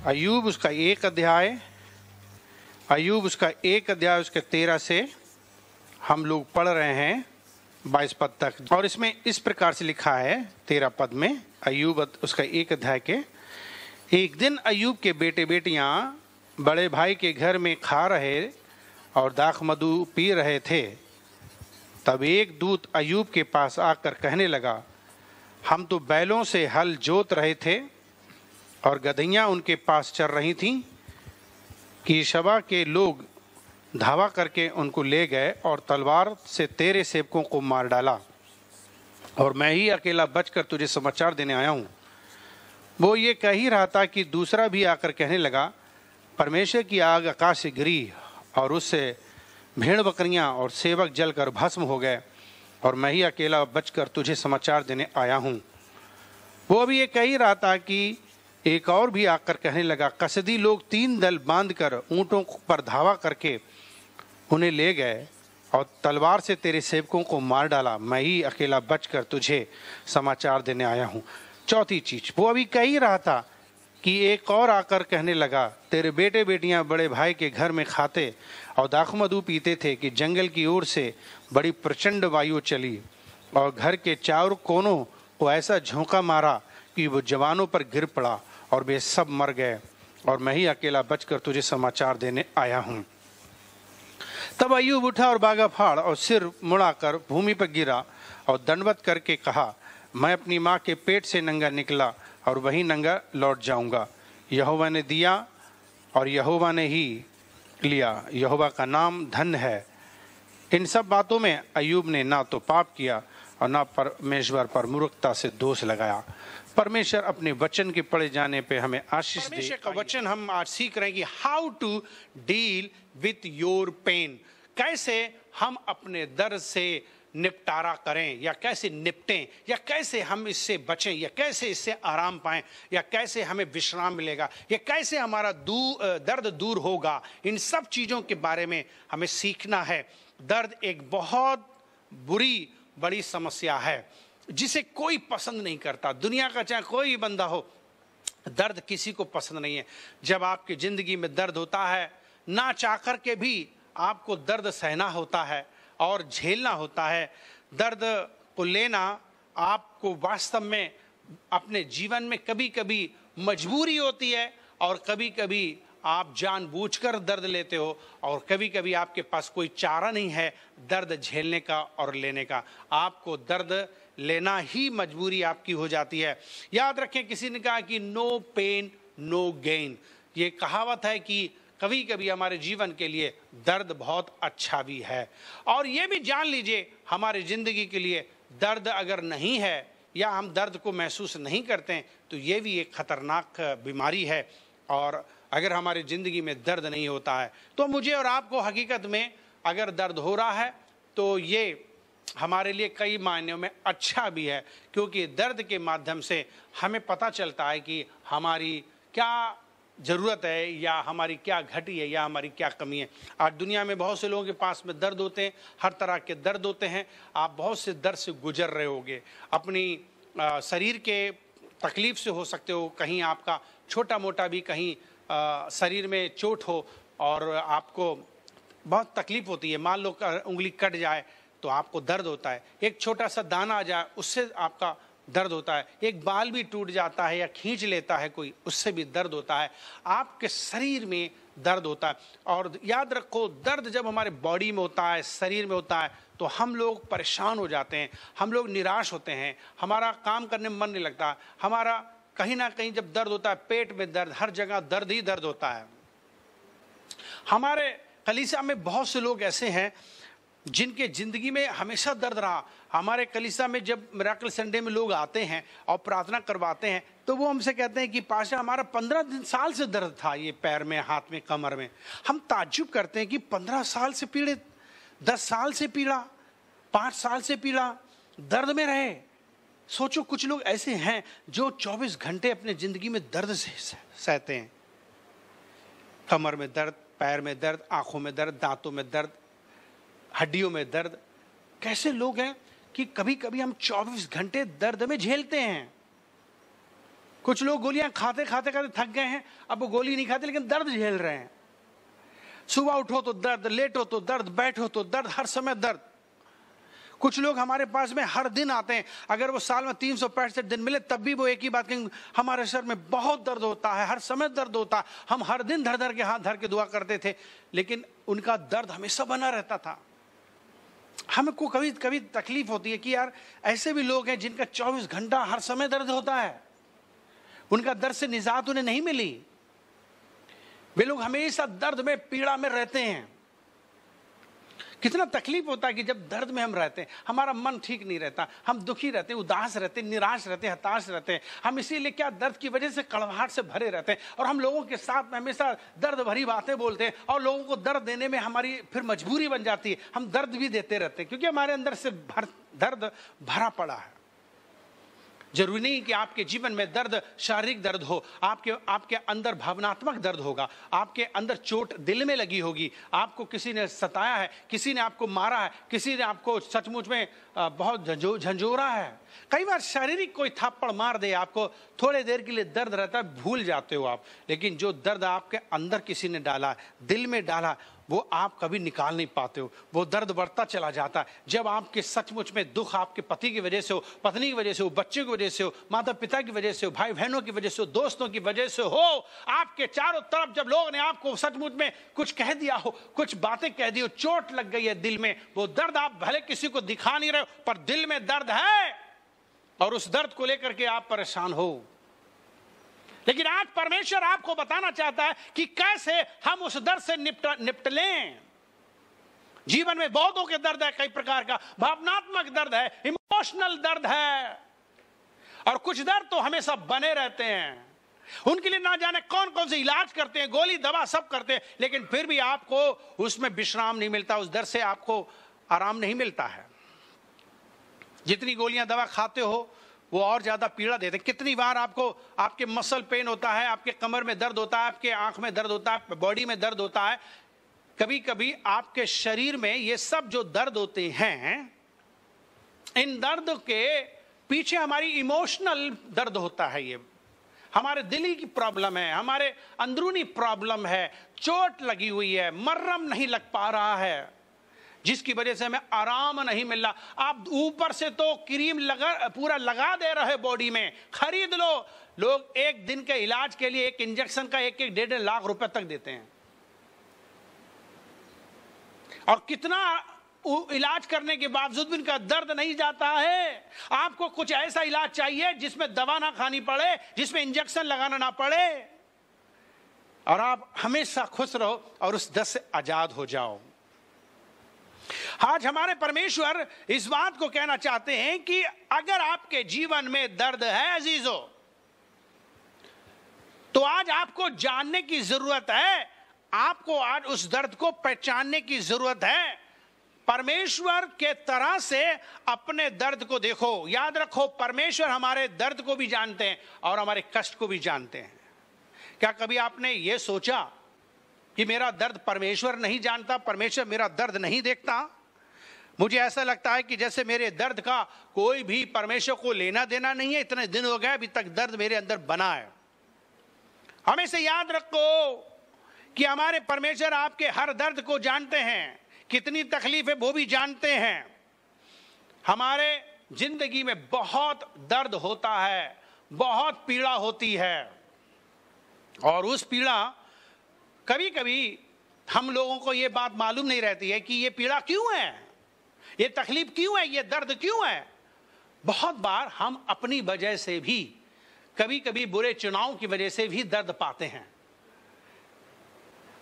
अय्यूब उसका 1 अध्याय उसके 13 से हम लोग पढ़ रहे हैं 22 पद तक। और इसमें इस प्रकार से लिखा है 13 पद में, अय्यूब उसका 1 अध्याय के। एक दिन अय्यूब के बेटे बेटियां बड़े भाई के घर में खा रहे और दाख मधु पी रहे थे। तब एक दूत अय्यूब के पास आकर कहने लगा, हम तो बैलों से हल जोत रहे थे और गदहियां उनके पास चर रही थीं कि शबा के लोग धावा करके उनको ले गए और तलवार से तेरे सेवकों को मार डाला, और मैं ही अकेला बचकर तुझे समाचार देने आया हूँ। वो ये कह ही रहा था कि दूसरा भी आकर कहने लगा, परमेश्वर की आग आकाश से गिरी और उससे भेड़ बकरियां और सेवक जलकर भस्म हो गए, और मैं ही अकेला बचकर तुझे समाचार देने आया हूँ। वो अभी ये कह ही रहा था कि एक और भी आकर कहने लगा, कसदी लोग 3 दल बांधकर ऊंटों पर धावा करके उन्हें ले गए और तलवार से तेरे सेवकों को मार डाला, मैं ही अकेला बचकर तुझे समाचार देने आया हूँ। चौथी चीज, वो अभी कह ही रहा था कि एक और आकर कहने लगा, तेरे बेटे बेटियां बड़े भाई के घर में खाते और दाख मधु पीते थे कि जंगल की ओर से बड़ी प्रचंड वायु चली और घर के चारों कोनों को ऐसा झोंका मारा कि वो जवानों पर गिर पड़ा और वे सब मर गए, और मैं ही अकेला बचकर तुझे समाचार देने आया हूँ। तब अय्यूब उठा और बागा फाड़ और सिर मुड़ाकर भूमि पर गिरा और दंडवत करके कहा, मैं अपनी माँ के पेट से नंगा निकला और वही नंगा लौट जाऊंगा। यहोवा ने दिया और यहोवा ने ही लिया, यहोवा का नाम धन्य है। इन सब बातों में अय्यूब ने ना तो पाप किया और ना परमेश्वर पर मूर्खता से दोष लगाया। परमेश्वर अपने वचन के पढ़े जाने पे हमें आशीष दे। परमेश्वर का वचन हम आज सीख रहे हैं कि how to deal with your pain, कैसे हम अपने दर्द से निपटारा करें या कैसे निपटें या कैसे हम इससे बचें या कैसे इससे आराम पाएं या कैसे हमें विश्राम मिलेगा या कैसे हमारा दर्द दूर होगा। इन सब चीज़ों के बारे में हमें सीखना है। दर्द एक बहुत बुरी बड़ी समस्या है जिसे कोई पसंद नहीं करता। दुनिया का चाहे कोई भी बंदा हो, दर्द किसी को पसंद नहीं है। जब आपकी ज़िंदगी में दर्द होता है, ना चाह कर के भी आपको दर्द सहना होता है और झेलना होता है। दर्द को लेना आपको वास्तव में अपने जीवन में कभी कभी मजबूरी होती है और कभी कभी आप जानबूझकर दर्द लेते हो और कभी कभी आपके पास कोई चारा नहीं है दर्द झेलने का और लेने का। आपको दर्द लेना ही मजबूरी आपकी हो जाती है। याद रखें, किसी ने कहा कि नो पेन नो गेन। ये कहावत है कि कभी कभी हमारे जीवन के लिए दर्द बहुत अच्छा भी है। और ये भी जान लीजिए, हमारी ज़िंदगी के लिए दर्द अगर नहीं है या हम दर्द को महसूस नहीं करते हैं तो ये भी एक खतरनाक बीमारी है। और अगर हमारी ज़िंदगी में दर्द नहीं होता है तो मुझे और आपको हकीकत में अगर दर्द हो रहा है तो ये हमारे लिए कई मायनों में अच्छा भी है, क्योंकि दर्द के माध्यम से हमें पता चलता है कि हमारी क्या ज़रूरत है या हमारी क्या घटी है या हमारी क्या कमी है। आज दुनिया में बहुत से लोगों के पास में दर्द होते हैं, हर तरह के दर्द होते हैं। आप बहुत से दर्द से गुजर रहे होंगे। अपनी शरीर के तकलीफ़ से हो सकते हो, कहीं आपका छोटा मोटा भी कहीं शरीर में चोट हो और आपको बहुत तकलीफ़ होती है। मान लो उंगली कट जाए तो आपको दर्द होता है। एक छोटा सा दाना आ जाए उससे आपका दर्द होता है। एक बाल भी टूट जाता है या खींच लेता है कोई, उससे भी दर्द होता है। आपके शरीर में दर्द होता है। और याद रखो, दर्द जब हमारे बॉडी में होता है, शरीर में होता है, तो हम लोग परेशान हो जाते हैं, हम लोग निराश होते हैं, हमारा काम करने में मन नहीं लगता। हमारा कहीं ना कहीं जब दर्द होता है, पेट में दर्द, हर जगह दर्द ही दर्द होता है। हमारे कलीसिया में बहुत से लोग ऐसे हैं जिनके ज़िंदगी में हमेशा दर्द रहा। हमारे कलीसिया में जब मिराकल संडे में लोग आते हैं और प्रार्थना करवाते हैं तो वो हमसे कहते हैं कि पाशा हमारा 15 साल से दर्द था, ये पैर में, हाथ में, कमर में। हम ताज्जुब करते हैं कि 15 साल से पीड़ित, 10 साल से पीड़ा, 5 साल से पीड़ा, दर्द में रहे। सोचो, कुछ लोग ऐसे हैं जो 24 घंटे अपने ज़िंदगी में दर्द से सहते हैं। कमर में दर्द, पैर में दर्द, आँखों में दर्द, दांतों में दर्द, हड्डियों में दर्द। कैसे लोग हैं कि कभी कभी हम 24 घंटे दर्द में झेलते हैं। कुछ लोग गोलियां खाते खाते खाते थक गए हैं, अब वो गोली नहीं खाते लेकिन दर्द झेल रहे हैं। सुबह उठो तो दर्द, लेटो तो दर्द, बैठो तो दर्द, हर समय दर्द। कुछ लोग हमारे पास में हर दिन आते हैं, अगर वो साल में 365 दिन मिले तब भी वो एक ही बात कहेंगे, हमारे सर में बहुत दर्द होता है, हर समय दर्द होता है। हम हर दिन धर धर के हाथ धर के दुआ करते थे, लेकिन उनका दर्द हमेशा बना रहता था। हमको कभी कभी तकलीफ होती है कि यार ऐसे भी लोग हैं जिनका 24 घंटा हर समय दर्द होता है, उनका दर्द से निजात उन्हें नहीं मिली। वे लोग हमेशा दर्द में, पीड़ा में रहते हैं। कितना तकलीफ होता है कि जब दर्द में हम रहते हैं, हमारा मन ठीक नहीं रहता, हम दुखी रहते हैं, उदास रहते हैं, निराश रहते हैं, हताश रहते हैं। हम इसीलिए क्या दर्द की वजह से कड़वाहट से भरे रहते हैं, और हम लोगों के साथ में हमेशा दर्द भरी बातें बोलते हैं, और लोगों को दर्द देने में हमारी फिर मजबूरी बन जाती है, हम दर्द भी देते रहते हैं, क्योंकि हमारे अंदर से दर्द भरा पड़ा है। जरूरी नहीं कि आपके जीवन में दर्द शारीरिक दर्द हो, आपके अंदर भावनात्मक दर्द होगा, आपके अंदर चोट दिल में लगी होगी, आपको किसी ने सताया है, किसी ने आपको मारा है, किसी ने आपको सचमुच में बहुत झंझोरा है। कई बार शारीरिक कोई थप्पड़ मार दे आपको, थोड़े देर के लिए दर्द रहता है, भूल जाते हो आप, लेकिन जो दर्द आपके अंदर किसी ने डाला, दिल में डाला, वो आप कभी निकाल नहीं पाते हो। वो दर्द बढ़ता चला जाता है। जब आपके सचमुच में दुख आपके पति की वजह से हो, पत्नी की वजह से हो, बच्चे की वजह से हो, माता पिता की वजह से हो, भाई बहनों की वजह से हो, दोस्तों की वजह से हो, आपके चारों तरफ जब लोगों ने आपको सचमुच में कुछ कह दिया हो, कुछ बातें कह दी हो, चोट लग गई है दिल में, वो दर्द आप भले किसी को दिखा नहीं रहे हो, पर दिल में दर्द है, और उस दर्द को लेकर के आप परेशान हो। लेकिन आज परमेश्वर आपको बताना चाहता है कि कैसे हम उस दर्द से निपट लें। जीवन में बहुतों के दर्द है, कई प्रकार का भावनात्मक दर्द है, इमोशनल दर्द है, और कुछ दर्द तो हमेशा बने रहते हैं। उनके लिए ना जाने कौन कौन से इलाज करते हैं, गोली दवा सब करते हैं, लेकिन फिर भी आपको उसमें विश्राम नहीं मिलता, उस दर्द से आपको आराम नहीं मिलता है। जितनी गोलियां दवा खाते हो वो और ज्यादा पीड़ा देते हैं। कितनी बार आपको आपके मसल पेन होता है, आपके कमर में दर्द होता है, आपके आंख में दर्द होता है, बॉडी में दर्द होता है, कभी कभी आपके शरीर में ये सब जो दर्द होते हैं, इन दर्द के पीछे हमारी इमोशनल दर्द होता है। ये हमारे दिली की प्रॉब्लम है, हमारे अंदरूनी प्रॉब्लम है, चोट लगी हुई है, मर्रम नहीं लग पा रहा है, जिसकी वजह से हमें आराम नहीं मिल रहा। आप ऊपर से तो क्रीम पूरा लगा दे रहे बॉडी में, खरीद लो। लोग एक दिन के इलाज के लिए एक इंजेक्शन का 1-1.5 लाख रुपए तक देते हैं, और कितना इलाज करने के बावजूद भी इनका दर्द नहीं जाता है। आपको कुछ ऐसा इलाज चाहिए जिसमें दवा ना खानी पड़े, जिसमें इंजेक्शन लगाना ना पड़े, और आप हमेशा खुश रहो और उस दर्द से आजाद हो जाओ। आज हमारे परमेश्वर इस बात को कहना चाहते हैं कि अगर आपके जीवन में दर्द है अजीजों, तो आज आपको जानने की जरूरत है, आपको आज उस दर्द को पहचानने की जरूरत है। परमेश्वर के तरह से अपने दर्द को देखो। याद रखो, परमेश्वर हमारे दर्द को भी जानते हैं और हमारे कष्ट को भी जानते हैं। क्या कभी आपने यह सोचा कि मेरा दर्द परमेश्वर नहीं जानता, परमेश्वर मेरा दर्द नहीं देखता? मुझे ऐसा लगता है कि जैसे मेरे दर्द का कोई भी परमेश्वर को लेना देना नहीं है। इतने दिन हो गए, अभी तक दर्द मेरे अंदर बना है। हमेशा याद रखो कि हमारे परमेश्वर आपके हर दर्द को जानते हैं, कितनी तकलीफ है वो भी जानते हैं। हमारे जिंदगी में बहुत दर्द होता है, बहुत पीड़ा होती है, और उस पीड़ा कभी कभी हम लोगों को ये बात मालूम नहीं रहती है कि ये पीड़ा क्यों है, ये तकलीफ क्यों है, ये दर्द क्यों है। बहुत बार हम अपनी वजह से भी, कभी कभी बुरे चुनाव की वजह से भी दर्द पाते हैं।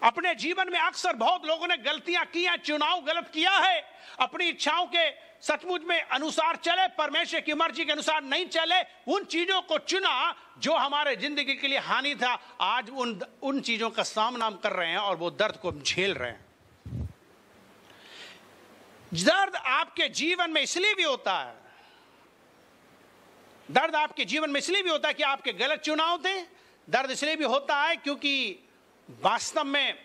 अपने जीवन में अक्सर बहुत लोगों ने गलतियां की हैं, चुनाव गलत किया है, अपनी इच्छाओं के सचमुच में अनुसार चले, परमेश्वर की मर्जी के अनुसार नहीं चले, उन चीजों को चुना जो हमारे जिंदगी के लिए हानि था। आज उन चीजों का सामना कर रहे हैं और वो दर्द को झेल रहे हैं। दर्द आपके जीवन में इसलिए भी होता है, दर्द आपके जीवन में इसलिए भी होता है कि आपके गलत चुनाव थे। दर्द इसलिए भी होता है क्योंकि वास्तव में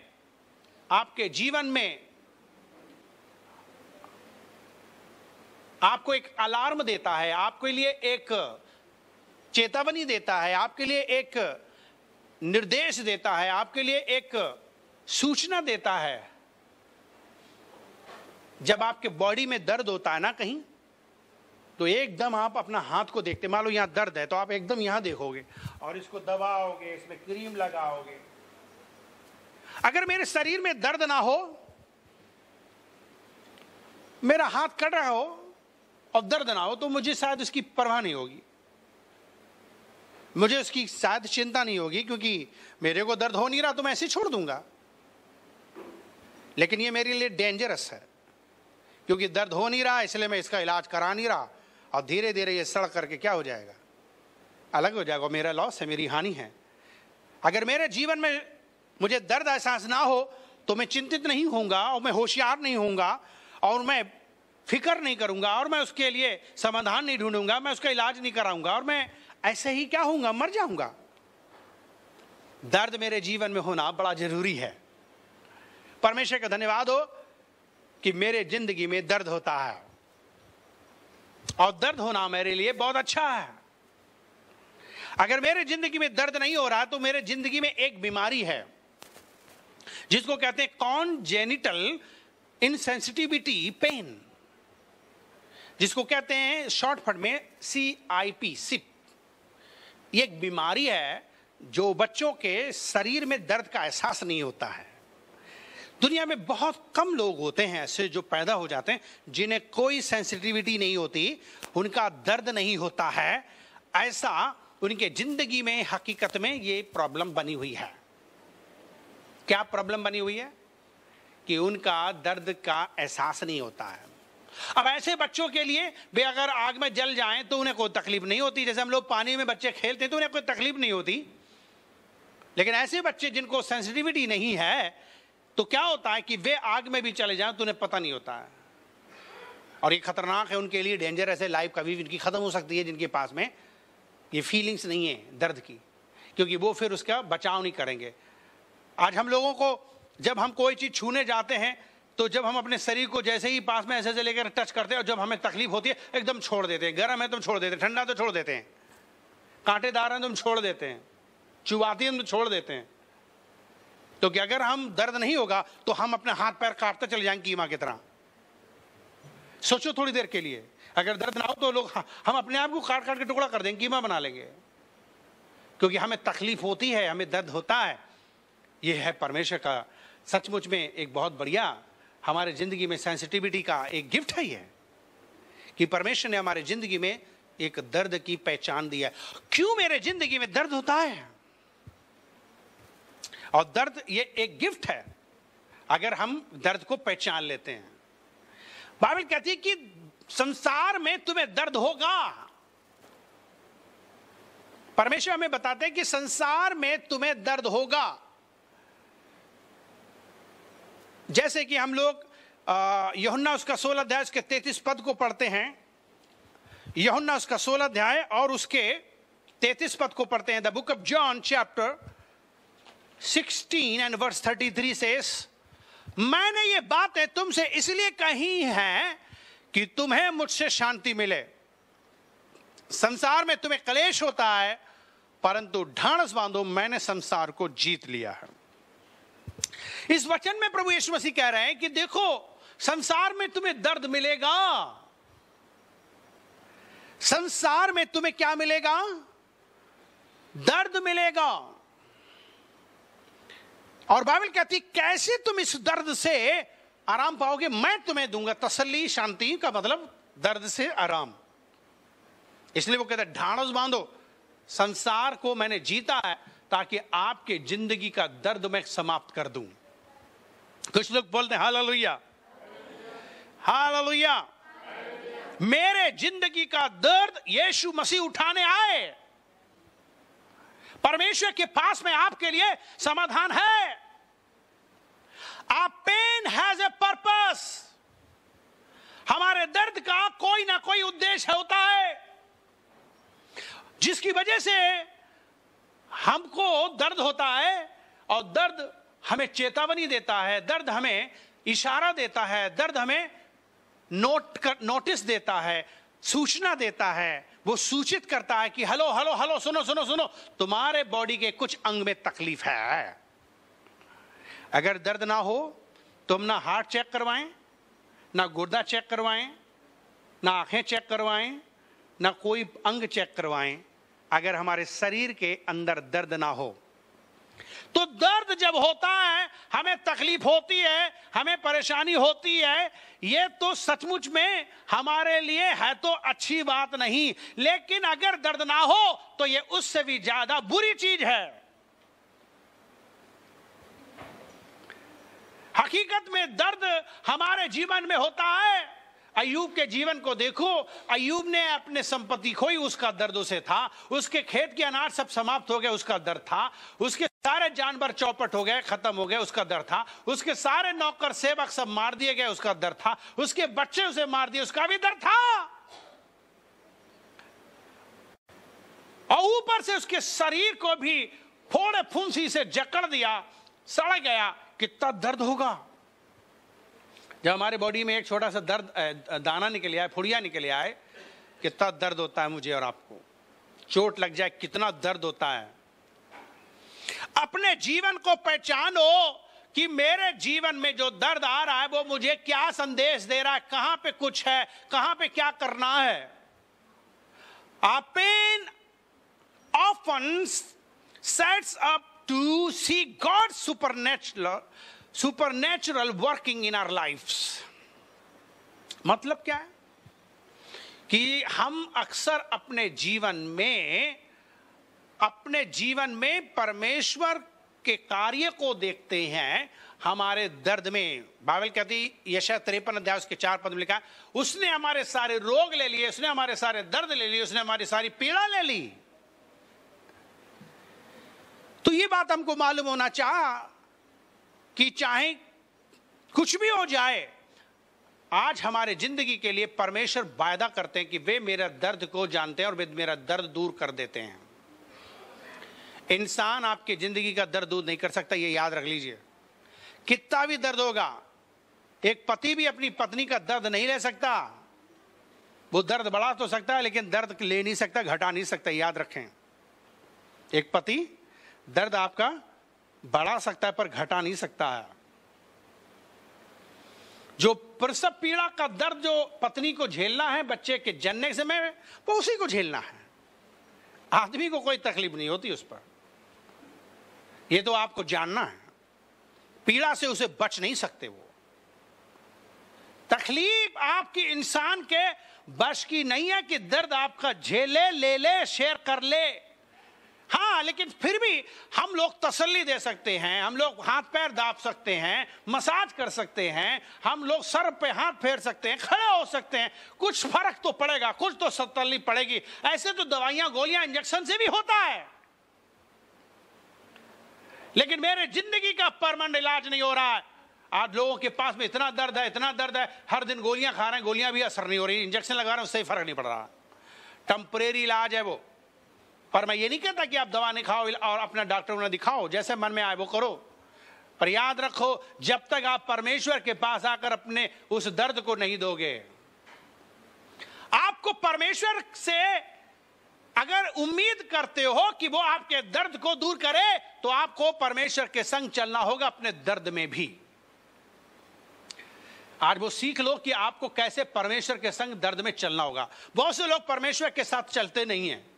आपके जीवन में आपको एक अलार्म देता है, आपके लिए एक चेतावनी देता है, आपके लिए एक निर्देश देता है, आपके लिए एक सूचना देता है। जब आपके बॉडी में दर्द होता है ना कहीं, तो एकदम आप अपना हाथ को देखते, मान लो यहां दर्द है तो आप एकदम यहां देखोगे और इसको दबाओगे, इसमें क्रीम लगाओगे। अगर मेरे शरीर में दर्द ना हो, मेरा हाथ कट रहा हो और दर्द ना हो, तो मुझे शायद उसकी परवाह नहीं होगी, मुझे उसकी शायद चिंता नहीं होगी, क्योंकि मेरे को दर्द हो नहीं रहा तो मैं ऐसे छोड़ दूंगा। लेकिन ये मेरे लिए डेंजरस है, क्योंकि दर्द हो नहीं रहा, इसलिए मैं इसका इलाज करा नहीं रहा, और धीरे धीरे ये सड़ करके क्या हो जाएगा, अलग हो जाएगा, मेरा लॉस है, मेरी हानि है। अगर मेरे जीवन में मुझे दर्द एहसास ना हो तो मैं चिंतित नहीं होऊंगा, और मैं होशियार नहीं होऊंगा, और मैं फिक्र नहीं करूंगा, और मैं उसके लिए समाधान नहीं ढूंढूंगा, मैं उसका इलाज नहीं कराऊंगा, और मैं ऐसे ही क्या होऊंगा, मर जाऊंगा। दर्द मेरे जीवन में होना बड़ा जरूरी है। परमेश्वर का धन्यवाद हो कि मेरे जिंदगी में दर्द होता है, और दर्द होना मेरे लिए बहुत अच्छा है। अगर मेरे जिंदगी में दर्द नहीं हो रहा तो मेरे जिंदगी में एक बीमारी है जिसको कहते हैं कॉन्जेनिटल इनसेंसिटिविटी पेन, जिसको कहते हैं शॉर्टकट में CIP, सिप। ये एक बीमारी है जो बच्चों के शरीर में दर्द का एहसास नहीं होता है। दुनिया में बहुत कम लोग होते हैं ऐसे जो पैदा हो जाते हैं जिन्हें कोई सेंसिटिविटी नहीं होती, उनका दर्द नहीं होता है। ऐसा उनके जिंदगी में हकीकत में ये प्रॉब्लम बनी हुई है। क्या प्रॉब्लम बनी हुई है? कि उनका दर्द का एहसास नहीं होता है। अब ऐसे बच्चों के लिए वे अगर आग में जल जाएं तो उन्हें कोई तकलीफ नहीं होती। जैसे हम लोग पानी में बच्चे खेलते हैं तो उन्हें कोई तकलीफ नहीं होती, लेकिन ऐसे बच्चे जिनको सेंसिटिविटी नहीं है तो क्या होता है कि वे आग में भी चले जाएं तो उन्हें पता नहीं होता है, और ये खतरनाक है उनके लिए, डेंजरस है। लाइफ कभी भी इनकी खत्म हो सकती है जिनके पास में ये फीलिंग्स नहीं है दर्द की, क्योंकि वो फिर उसका बचाव नहीं करेंगे। आज हम लोगों को जब हम कोई चीज छूने जाते हैं तो जब हम अपने शरीर को जैसे ही पास में ऐसे लेकर टच करते हैं, और जब हमें तकलीफ होती है एकदम छोड़ देते हैं। गर्म है तो छोड़ देते हैं, ठंडा तो छोड़ देते हैं, कांटेदार है तो हम छोड़ देते हैं, चुबाती है तो छोड़ देते हैं। तो कि अगर हम दर्द नहीं होगा तो हम अपने हाथ पैर काटते चले जाएंगे कीमा की तरह। सोचो थोड़ी देर के लिए, अगर दर्द ना हो तो लोग हम अपने आप को काट काट के टुकड़ा कर देंगे, कीमा बना लेंगे, क्योंकि हमें तकलीफ होती है, हमें दर्द होता है। यह है परमेश्वर का सचमुच में एक बहुत बढ़िया हमारे जिंदगी में सेंसिटिविटी का एक गिफ्ट है ये, कि परमेश्वर ने हमारे जिंदगी में एक दर्द की पहचान दी है। क्यों मेरे जिंदगी में दर्द होता है? और दर्द ये एक गिफ्ट है अगर हम दर्द को पहचान लेते हैं। बाइबल कहती है कि संसार में तुम्हें दर्द होगा। परमेश्वर हमें बताते हैं कि संसार में तुम्हें दर्द होगा। जैसे कि हम लोग यूहन्ना उसका 16 अध्याय उसके 33 पद को पढ़ते हैं। यूहन्ना उसका 16 अध्याय और उसके 33 पद को पढ़ते हैं। The book of John chapter 16 and verse 33 says, मैंने ये बातें तुमसे इसलिए कही हैं कि तुम्हें मुझसे शांति मिले। संसार में तुम्हें क्लेश होता है, परंतु ढाढ़स बांधो, मैंने संसार को जीत लिया है। इस वचन में प्रभु यीशु मसीह कह रहे हैं कि देखो, संसार में तुम्हें दर्द मिलेगा। संसार में तुम्हें क्या मिलेगा? दर्द मिलेगा। और बाइबल कहती कैसे तुम इस दर्द से आराम पाओगे? मैं तुम्हें दूंगा तसल्ली, शांति का मतलब दर्द से आराम। इसलिए वो कहता है ढाढ़स बांधो, संसार को मैंने जीता है ताकि आपके जिंदगी का दर्द मैं समाप्त कर दूं। कुछ लोग बोलते हैं हालेलुया, हालेलुया। मेरे जिंदगी का दर्द यीशु मसीह उठाने आए। परमेश्वर के पास में आपके लिए समाधान है। Our pain has a purpose। हमारे दर्द का कोई ना कोई उद्देश्य होता है जिसकी वजह से हमको दर्द होता है। और दर्द हमें चेतावनी देता है, दर्द हमें इशारा देता है, दर्द हमें नोटिस देता है, सूचना देता है, वो सूचित करता है कि हेलो हेलो हेलो, सुनो सुनो सुनो, तुम्हारे बॉडी के कुछ अंग में तकलीफ है। अगर दर्द ना हो तो हम ना हार्ट चेक करवाएं, ना गुर्दा चेक करवाएं, ना आंखें चेक करवाएं, ना कोई अंग चेक करवाएं। अगर हमारे शरीर के अंदर दर्द ना हो तो दर्द जब होता है, हमें तकलीफ होती है, हमें परेशानी होती है, ये तो सचमुच में हमारे लिए है तो अच्छी बात नहीं, लेकिन अगर दर्द ना हो तो ये उससे भी ज्यादा बुरी चीज है। हकीकत में दर्द हमारे जीवन में होता है। अय्यूब के जीवन को देखो, अय्यूब ने अपने संपत्ति खोई, उसका दर्द उसे था। उसके खेत के अनाज सब समाप्त हो गए, उसका दर्द था। उसके सारे जानवर चौपट हो गए, खत्म हो गए, उसका दर्द था। उसके सारे नौकर सेवक सब मार दिए गए, उसका दर्द था। उसके बच्चे उसे मार दिए, उसका भी दर्द था। और ऊपर से उसके शरीर को भी फोड़े फुंसी से जकड़ दिया, सड़ गया। कितना दर्द होगा जब हमारे बॉडी में एक छोटा सा दर्द दाना निकल आए, फुड़िया निकल आए। कितना दर्द होता है मुझे और आपको। चोट लग जाए कितना दर्द होता है। अपने जीवन को पहचानो कि मेरे जीवन में जो दर्द आ रहा है वो मुझे क्या संदेश दे रहा है, कहां पे कुछ है, कहां पे क्या करना है। Pain often sets up to see God's supernatural working in our lives। मतलब क्या है कि हम अक्सर अपने जीवन में परमेश्वर के कार्य को देखते हैं हमारे दर्द में। बाइबल कहती, यशायाह 53 अध्याय उसके 4 पद में लिखा है, उसने हमारे सारे रोग ले लिए, उसने हमारे सारे दर्द ले लिए, उसने हमारी सारी पीड़ा ले ली। तो ये बात हमको मालूम होना कि चाहे कुछ भी हो जाए, आज हमारे जिंदगी के लिए परमेश्वर वायदा करते हैं कि वे मेरा दर्द को जानते हैं और वे मेरा दर्द दूर कर देते हैं। इंसान आपकी जिंदगी का दर्द दूर नहीं कर सकता, ये याद रख लीजिए। कितना भी दर्द होगा, एक पति भी अपनी पत्नी का दर्द नहीं ले सकता। वो दर्द बढ़ा तो सकता है लेकिन दर्द ले नहीं सकता, घटा नहीं सकता, याद रखें। एक पति दर्द आपका बढ़ा सकता है पर घटा नहीं सकता है। जो प्रसव पीड़ा का दर्द जो पत्नी को झेलना है बच्चे के जन्म के समय, वो उसी को झेलना है। आदमी को कोई तकलीफ नहीं होती उस पर, ये तो आपको जानना है। पीड़ा से उसे बच नहीं सकते। वो तकलीफ आपकी इंसान के बस की नहीं है कि दर्द आपका झेले, ले ले, शेयर कर ले। हाँ, लेकिन फिर भी हम लोग तसल्ली दे सकते हैं, हम लोग हाथ पैर दाब सकते हैं, मसाज कर सकते हैं, हम लोग सर पे हाथ फेर सकते हैं, खड़े हो सकते हैं। कुछ फर्क तो पड़ेगा, कुछ तो तसल्ली पड़ेगी। ऐसे तो दवाइयां, गोलियां, इंजेक्शन से भी होता है, लेकिन मेरे जिंदगी का परमानेंट इलाज नहीं हो रहा है। आज लोगों के पास में इतना दर्द है, इतना दर्द है, हर दिन गोलियां खा रहे हैं, गोलियां भी असर नहीं हो रही, इंजेक्शन लगा रहे हैं, उससे फर्क नहीं पड़ रहा। टेम्परेरी इलाज है वो। पर मैं ये नहीं कहता कि आप दवा नहीं खाओ और अपना डॉक्टर को दिखाओ, जैसे मन में आए वो करो। पर याद रखो, जब तक आप परमेश्वर के पास आकर अपने उस दर्द को नहीं दोगे, आपको परमेश्वर से अगर उम्मीद करते हो कि वो आपके दर्द को दूर करे, तो आपको परमेश्वर के संग चलना होगा अपने दर्द में भी। आज वो सीख लो कि आपको कैसे परमेश्वर के संग दर्द में चलना होगा। बहुत से लोग परमेश्वर के साथ चलते नहीं हैं।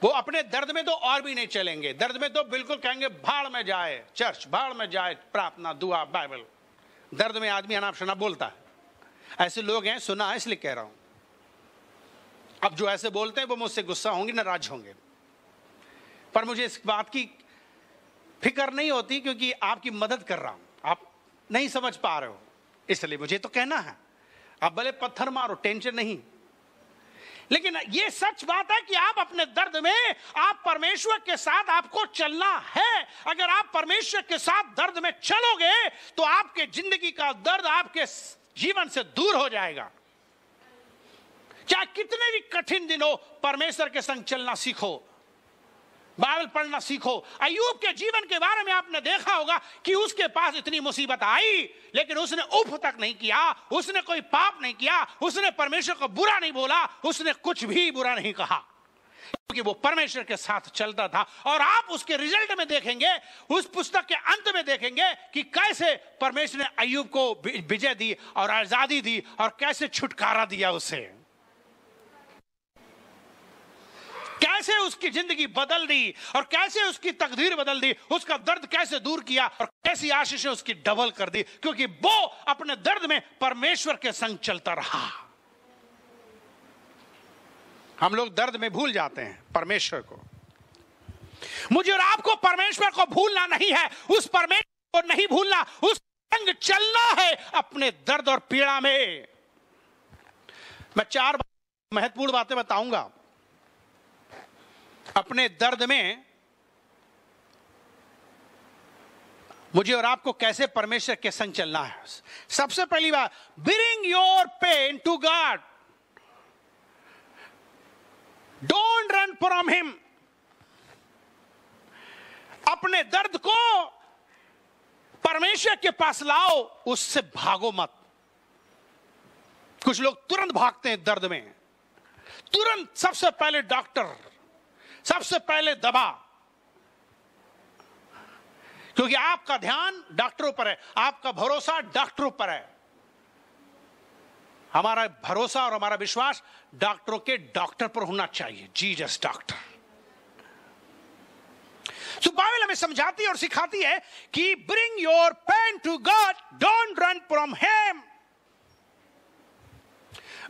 वो अपने दर्द में तो और भी नहीं चलेंगे। दर्द में तो बिल्कुल कहेंगे भाड़ में जाए चर्च, भाड़ में जाए प्रार्थना, दुआ, बाइबल। दर्द में आदमी अनाप शनाप बोलता है। ऐसे लोग हैं, सुना है इसलिए कह रहा हूं। अब जो ऐसे बोलते हैं वो मुझसे गुस्सा होंगे, नाराज होंगे, पर मुझे इस बात की फिक्र नहीं होती क्योंकि आपकी मदद कर रहा हूं। आप नहीं समझ पा रहे हो, इसलिए मुझे तो कहना है। आप भले पत्थर मारो, टेंशन नहीं, लेकिन ये सच बात है कि आप अपने दर्द में, आप परमेश्वर के साथ आपको चलना है। अगर आप परमेश्वर के साथ दर्द में चलोगे तो आपके जिंदगी का दर्द आपके जीवन से दूर हो जाएगा। चाहे कितने भी कठिन दिन हो, परमेश्वर के संग चलना सीखो। बाइबल पढ़ना सीखो। अय्यूब के जीवन के बारे में आपने देखा होगा कि उसके पास इतनी मुसीबत आई, लेकिन उसने उफ तक नहीं किया, उसने कोई पाप नहीं किया, उसने परमेश्वर को बुरा नहीं बोला, उसने कुछ भी बुरा नहीं कहा, क्योंकि वो परमेश्वर के साथ चलता था। और आप उसके रिजल्ट में देखेंगे, उस पुस्तक के अंत में देखेंगे कि कैसे परमेश्वर ने अय्यूब को विजय दी और आजादी दी और कैसे छुटकारा दिया उसे, कैसे उसकी जिंदगी बदल दी और कैसे उसकी तकदीर बदल दी, उसका दर्द कैसे दूर किया और कैसी आशीषें उसकी डबल कर दी, क्योंकि वो अपने दर्द में परमेश्वर के संग चलता रहा। हम लोग दर्द में भूल जाते हैं परमेश्वर को। मुझे और आपको परमेश्वर को भूलना नहीं है, उस परमेश्वर को नहीं भूलना, उस संग चलना है अपने दर्द और पीड़ा में। मैं 4 महत्वपूर्ण बातें बताऊंगा अपने दर्द में मुझे और आपको कैसे परमेश्वर के संग चलना है। सबसे पहली बात, bring your pain to God, don't run from him. अपने दर्द को परमेश्वर के पास लाओ, उससे भागो मत। कुछ लोग तुरंत भागते हैं दर्द में, तुरंत सबसे पहले डॉक्टर, सबसे पहले दवा, क्योंकि आपका ध्यान डॉक्टरों पर है, आपका भरोसा डॉक्टरों पर है। हमारा भरोसा और हमारा विश्वास डॉक्टरों के डॉक्टर पर होना चाहिए, जीसस डॉक्टर। तो बाइबल हमें समझाती है और सिखाती है कि bring your pain to God, don't run from him.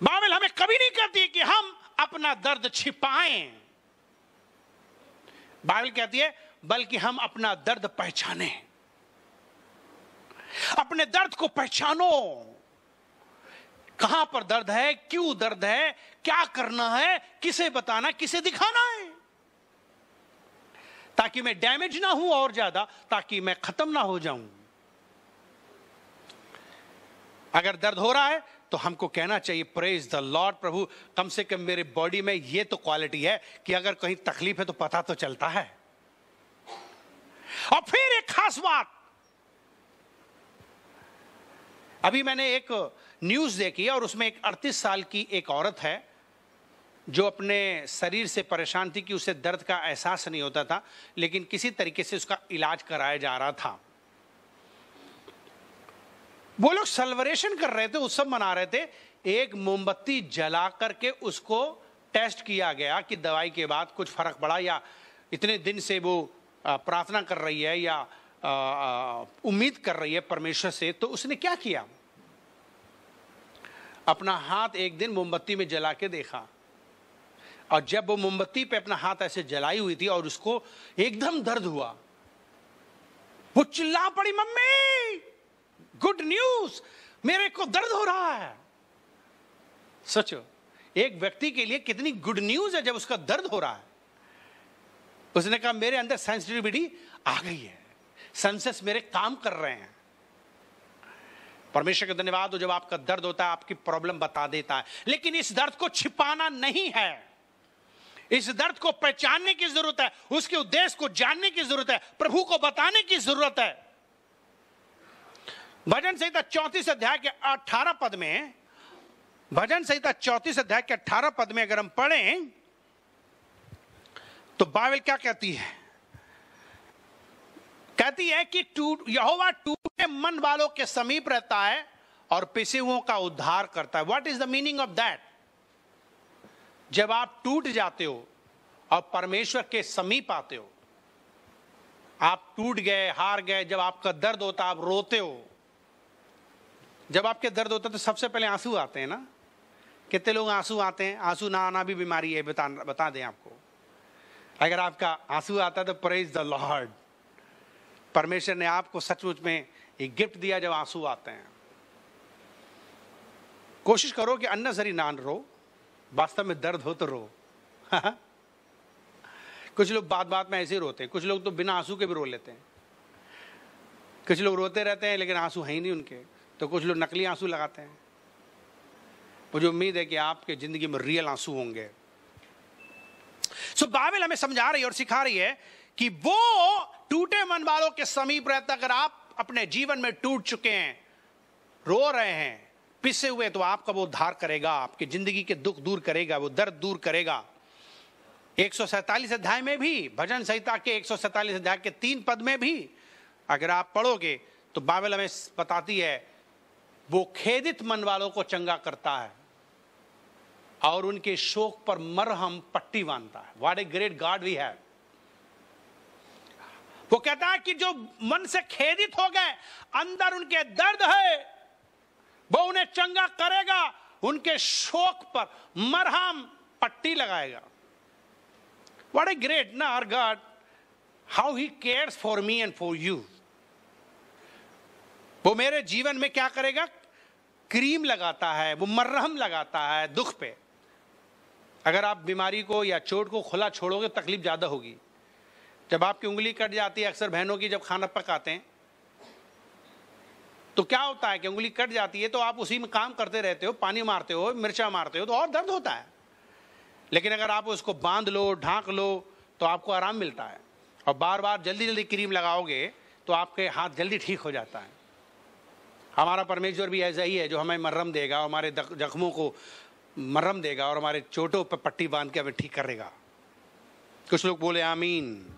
Bible हमें कभी नहीं कहती कि हम अपना दर्द छिपाएं। बाइबल कहती है बल्कि हम अपना दर्द पहचाने, अपने दर्द को पहचानो। कहां पर दर्द है, क्यों दर्द है, क्या करना है, किसे बताना, किसे दिखाना है, ताकि मैं डैमेज ना हूं और ज्यादा, ताकि मैं खत्म ना हो जाऊं। अगर दर्द हो रहा है तो हमको कहना चाहिए प्रेज द लॉर्ड, प्रभु कम से कम मेरे बॉडी में ये तो क्वालिटी है कि अगर कहीं तकलीफ है तो पता तो चलता है। और फिर एक खास बात, अभी मैंने एक न्यूज देखी और उसमें एक 38 साल की एक औरत है जो अपने शरीर से परेशान थी कि उसे दर्द का एहसास नहीं होता था, लेकिन किसी तरीके से उसका इलाज कराया जा रहा था। वो लोग सेलिब्रेशन कर रहे थे, उत्सव मना रहे थे। एक मोमबत्ती जला करके उसको टेस्ट किया गया कि दवाई के बाद कुछ फर्क पड़ा, या इतने दिन से वो प्रार्थना कर रही है या उम्मीद कर रही है परमेश्वर से। तो उसने क्या किया, अपना हाथ एक दिन मोमबत्ती में जला के देखा, और जब वो मोमबत्ती पे अपना हाथ ऐसे जलाई हुई थी और उसको एकदम दर्द हुआ, वो चिल्ला पड़ी, मम्मी गुड न्यूज, मेरे को दर्द हो रहा है। सोचो एक व्यक्ति के लिए कितनी गुड न्यूज है जब उसका दर्द हो रहा है। उसने कहा मेरे अंदर सेंसिटिविटी आ गई है, सेंसेस मेरे काम कर रहे हैं। परमेश्वर का धन्यवाद हो, जब आपका दर्द होता है आपकी प्रॉब्लम बता देता है। लेकिन इस दर्द को छिपाना नहीं है, इस दर्द को पहचानने की जरूरत है, उसके उद्देश्य को जानने की जरूरत है, प्रभु को बताने की जरूरत है। भजन संहिता 34 अध्याय के 18 पद में, भजन संहिता 34 अध्याय के 18 पद में अगर हम पढ़ें तो बाइबल क्या कहती है, कहती है कि यहोवा टूटे मन वालों के समीप रहता है और पिसे हुओं का उद्धार करता है। What is the meaning of that? जब आप टूट जाते हो और परमेश्वर के समीप आते हो, आप टूट गए, हार गए, जब आपका दर्द होता है आप रोते हो। जब आपके दर्द होता है तो सबसे पहले आंसू आते हैं ना। कितने लोग आंसू आते हैं? आंसू ना आना भी बीमारी है, बता दें आपको। अगर आपका आंसू आता है तो प्रेज द लॉर्ड, परमेश्वर ने आपको सचमुच में एक गिफ्ट दिया जब आंसू आते हैं। कोशिश करो कि अननेसेसरी ना रो, वास्तव में दर्द हो तो रो। कुछ लोग बात बात में ऐसे ही रोते हैं, कुछ लोग तो बिना आंसू के भी रो लेते हैं। कुछ लोग रोते रहते हैं लेकिन आंसू है ही नहीं उनके, तो कुछ लोग नकली आंसू लगाते हैं। मुझे उम्मीद है कि आपके जिंदगी में रियल आंसू होंगे। सो बाइबल हमें समझा रही है और सिखा रही है कि वो टूटे मन वालों के समीप रहता। अगर आप अपने जीवन में टूट चुके हैं, रो रहे हैं, पिसे हुए, तो आपका वो उद्धार करेगा, आपकी जिंदगी के दुख दूर करेगा, वो दर्द दूर करेगा। 147 अध्याय में भी, भजन संहिता के 147 अध्याय के 3 पद में भी अगर आप पढ़ोगे तो बाइबल हमें बताती है वो खेदित मन वालों को चंगा करता है और उनके शोक पर मरहम पट्टी बांधता है। What a great God we have. वो कहता है कि जो मन से खेदित हो गए, अंदर उनके दर्द है, वो उन्हें चंगा करेगा, उनके शोक पर मरहम पट्टी लगाएगा। व्हाट ए ग्रेट ना our God, how he cares for me and for you. वो मेरे जीवन में क्या करेगा? क्रीम लगाता है, वो मरहम लगाता है दुख पे। अगर आप बीमारी को या चोट को खुला छोड़ोगे तकलीफ ज्यादा होगी। जब आपकी उंगली कट जाती है, अक्सर बहनों की, जब खाना पकाते हैं तो क्या होता है कि उंगली कट जाती है तो आप उसी में काम करते रहते हो, पानी मारते हो, मिर्चा मारते हो, तो और दर्द होता है। लेकिन अगर आप उसको बांध लो, ढांक लो, तो आपको आराम मिलता है। और बार बार जल्दी जल्दी क्रीम लगाओगे तो आपके हाथ जल्दी ठीक हो जाता है। हमारा परमेश्वर भी ऐसा ही है, जो हमें मरहम देगा, हमारे जख्मों को मरहम देगा और हमारे चोटों पर पट्टी बांध के हमें ठीक करेगा। कुछ लोग बोले आमीन।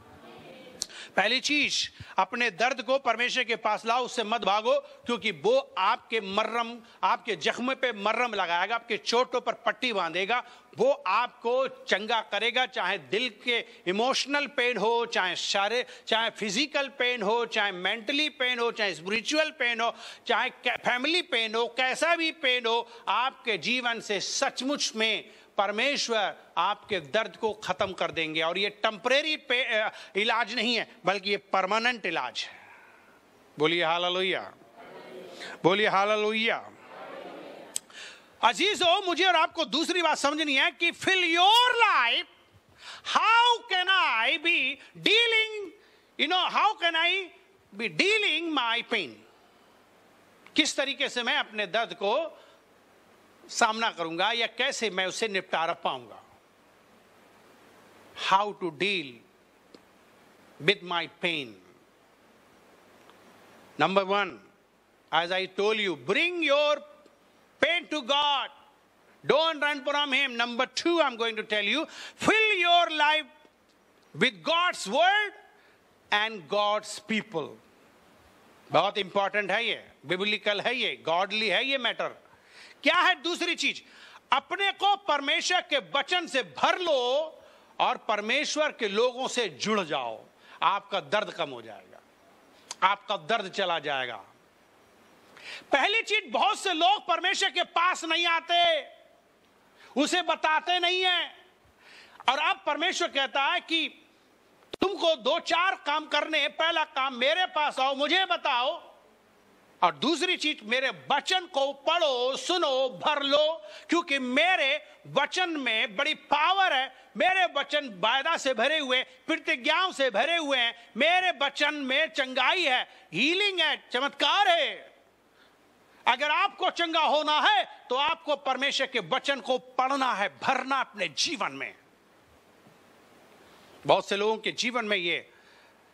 पहली चीज, अपने दर्द को परमेश्वर के पास लाओ, उससे मत भागो, क्योंकि वो आपके मरहम, आपके जख्म पे मरहम लगाएगा, आपके चोटों पर पट्टी बांधेगा, वो आपको चंगा करेगा। चाहे दिल के इमोशनल पेन हो, चाहे फिजिकल पेन हो, चाहे मेंटली पेन हो, चाहे स्पिरिचुअल पेन हो, चाहे फैमिली पेन हो, कैसा भी पेन हो, आपके जीवन से सचमुच में परमेश्वर आपके दर्द को खत्म कर देंगे। और ये टेम्परेरी इलाज नहीं है, बल्कि ये परमानेंट इलाज है। बोलिए हालेलुया, बोलिए हालेलुया। अजीजों, मुझे और आपको दूसरी बात समझनी है कि fill your life, how can I be dealing, how can I be dealing my pain. किस तरीके से मैं अपने दर्द को सामना करूंगा या कैसे मैं उससे निपटारा पाऊंगा। How to deal with my pain. Number 1, as I told you, bring your pain to God. Don't run from him. Number 2, I'm going to tell you, fill your life with God's word and God's people. बहुत important है ये, biblical है ये, godly है ये matter. क्या है दूसरी चीज? अपने को परमेश्वर के वचन से भर लो और परमेश्वर के लोगों से जुड़ जाओ। आपका दर्द कम हो जाएगा, आपका दर्द चला जाएगा। पहली चीज, बहुत से लोग परमेश्वर के पास नहीं आते, उसे बताते नहीं है। और अब परमेश्वर कहता है कि तुमको 2-4 काम करने, पहला काम मेरे पास आओ, मुझे बताओ, और दूसरी चीज मेरे वचन को पढ़ो, सुनो, भर लो, क्योंकि मेरे वचन में बड़ी पावर है। मेरे वचन वायदा से भरे हुए, प्रतिज्ञाओं से भरे हुए हैं। मेरे वचन में चंगाई है, हीलिंग है, चमत्कार है। अगर आपको चंगा होना है तो आपको परमेश्वर के वचन को पढ़ना है, भरना अपने जीवन में। बहुत से लोगों के जीवन में ये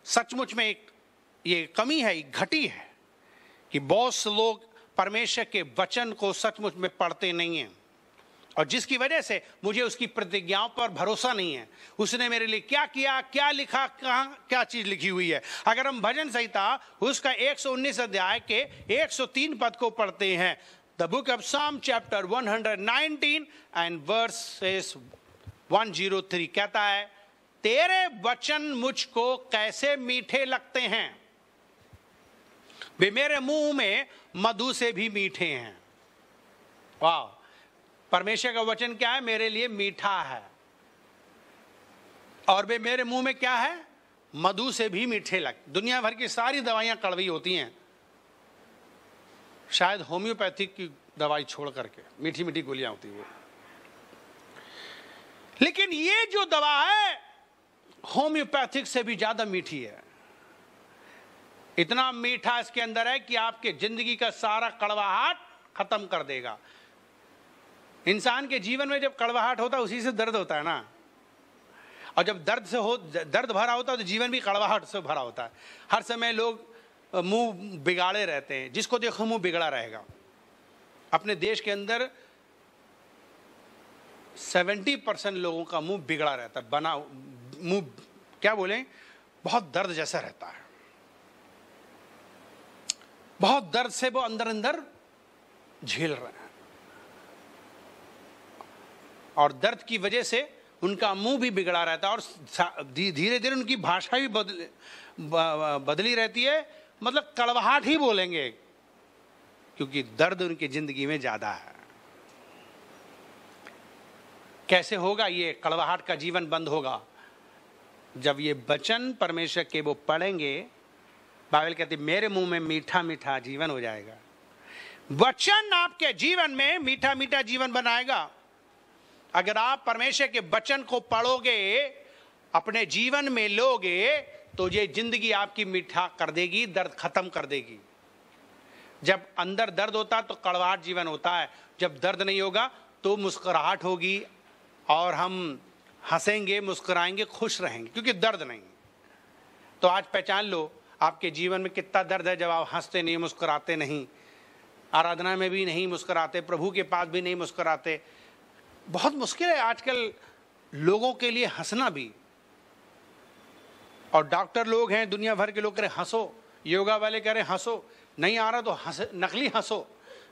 सचमुच में ये कमी है, एक घटी है कि बहुत से लोग परमेश्वर के वचन को सचमुच में पढ़ते नहीं हैं, और जिसकी वजह से मुझे उसकी प्रतिज्ञाओं पर भरोसा नहीं है। उसने मेरे लिए क्या किया, क्या लिखा, कहाँ क्या चीज लिखी हुई है। अगर हम भजन संहिता उसका 119 अध्याय के 103 पद को पढ़ते हैं, द बुक ऑफ साम चैप्टर 119 एंड वर्सेस 103 कहता है, तेरे वचन मुझको कैसे मीठे लगते हैं, वे मेरे मुंह में मधु से भी मीठे हैं। वाह, परमेश्वर का वचन क्या है? मेरे लिए मीठा है, और वे मेरे मुंह में क्या है? मधु से भी मीठे लगते। दुनिया भर की सारी दवाइयां कड़वी होती हैं, शायद होम्योपैथिक की दवाई छोड़ करके मीठी मीठी गोलियां होती हैं, लेकिन ये जो दवा है होम्योपैथिक से भी ज्यादा मीठी है। इतना मीठा इसके अंदर है कि आपके जिंदगी का सारा कड़वाहट खत्म कर देगा। इंसान के जीवन में जब कड़वाहट होता है उसी से दर्द होता है ना। और जब दर्द भरा होता है तो जीवन भी कड़वाहट से भरा होता है। हर समय लोग मुंह बिगाड़े रहते हैं, जिसको देखो मुंह बिगड़ा रहेगा। अपने देश के अंदर 70% लोगों का मुंह बिगड़ा रहता है, बना मुंह क्या बोले, बहुत दर्द जैसा रहता है, बहुत दर्द से वो अंदर अंदर झेल रहे हैं, और दर्द की वजह से उनका मुंह भी बिगड़ा रहता है, और धीरे धीरे उनकी भाषा भी बदली रहती है, मतलब कड़वाहट ही बोलेंगे, क्योंकि दर्द उनकी जिंदगी में ज्यादा है। कैसे होगा ये कड़वाहट का जीवन बंद होगा? जब ये वचन परमेश्वर के वो पढ़ेंगे। बाइबल कहती मेरे मुंह में मीठा मीठा जीवन हो जाएगा। वचन आपके जीवन में मीठा मीठा जीवन बनाएगा। अगर आप परमेश्वर के वचन को पढ़ोगे, अपने जीवन में लोगे, तो ये जिंदगी आपकी मीठा कर देगी, दर्द खत्म कर देगी। जब अंदर दर्द होता है तो कड़वाहट जीवन होता है, जब दर्द नहीं होगा तो मुस्कुराहट होगी, और हम हंसेंगे, मुस्कुराएंगे, खुश रहेंगे, क्योंकि दर्द नहीं। तो आज पहचान लो आपके जीवन में कितना दर्द है जब आप हंसते नहीं, मुस्कुराते नहीं, आराधना में भी नहीं मुस्कुराते, प्रभु के पास भी नहीं मुस्कुराते। बहुत मुश्किल है आजकल लोगों के लिए हंसना भी। और डॉक्टर लोग हैं, दुनिया भर के लोग कह रहे हंसो, योगा वाले कह रहे हंसो, नहीं आ रहा तो नकली हंसो,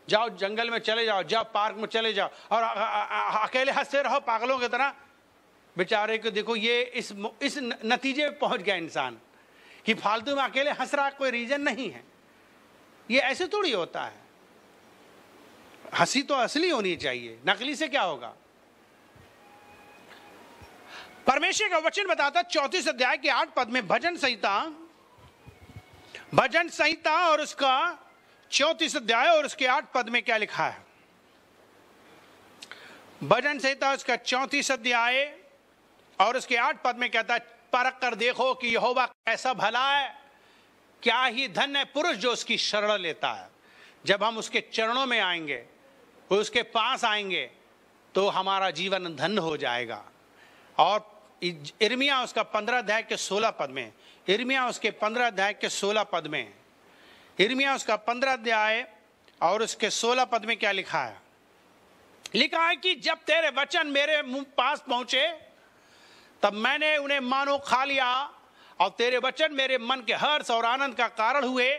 जाओ जंगल में चले जाओ, जाओ पार्क में चले जाओ, और अकेले हंसते रहो पागलों की तरह। बेचारे को देखो, ये इस नतीजे पे पहुंच गया इंसान कि फालतू में अकेले हंस रहा, कोई रीजन नहीं है। ये ऐसे थोड़ी होता है। हंसी तो असली होनी चाहिए, नकली से क्या होगा? परमेश्वर का वचन बताता 34 अध्याय के 8 पद में भजन संहिता और उसका 34 अध्याय और उसके 8 पद में क्या लिखा है? भजन संहिता उसका 34 अध्याय और उसके 8 पद में कहता है, परख कर देखो कि यहोवा कैसा भला है, क्या ही धन्य है पुरुष जो उसकी शरण लेता है। जब हम उसके चरणों में आएंगे, उसके पास आएंगे, तो हमारा जीवन धन्य हो जाएगा। और यिर्मयाह उसका 15 अध्याय के 16 पद में, यिर्मयाह उसके 15 अध्याय के 16 पद में, यिर्मयाह उसका 15 अध्याय और उसके 16 पद में क्या लिखा है? लिखा है कि जब तेरे वचन मेरे मुंह पास पहुंचे, तब मैंने उन्हें मानो खा लिया, और तेरे वचन मेरे मन के हर्ष और आनंद का कारण हुए,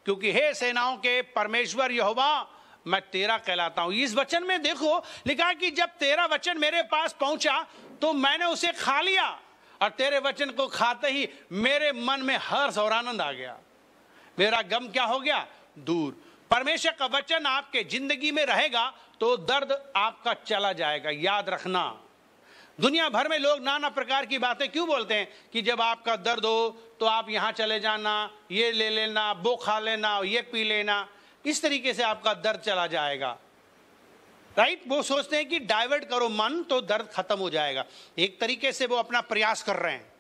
क्योंकि हे सेनाओं के परमेश्वर यहोवा, मैं तेरा कहलाता हूं। इस वचन में देखो लिखा कि जब तेरा वचन मेरे पास पहुंचा तो मैंने उसे खा लिया, और तेरे वचन को खाते ही मेरे मन में हर्ष और आनंद आ गया, मेरा गम क्या हो गया? दूर। परमेश्वर का वचन आपके जिंदगी में रहेगा तो दर्द आपका चला जाएगा। याद रखना, दुनिया भर में लोग नाना प्रकार की बातें क्यों बोलते हैं कि जब आपका दर्द हो तो आप यहां चले जाना, ये ले लेना, वो खा लेना, ये पी लेना, इस तरीके से आपका दर्द चला जाएगा। राइट? वो सोचते हैं कि डाइवर्ट करो मन तो दर्द खत्म हो जाएगा। एक तरीके से वो अपना प्रयास कर रहे हैं।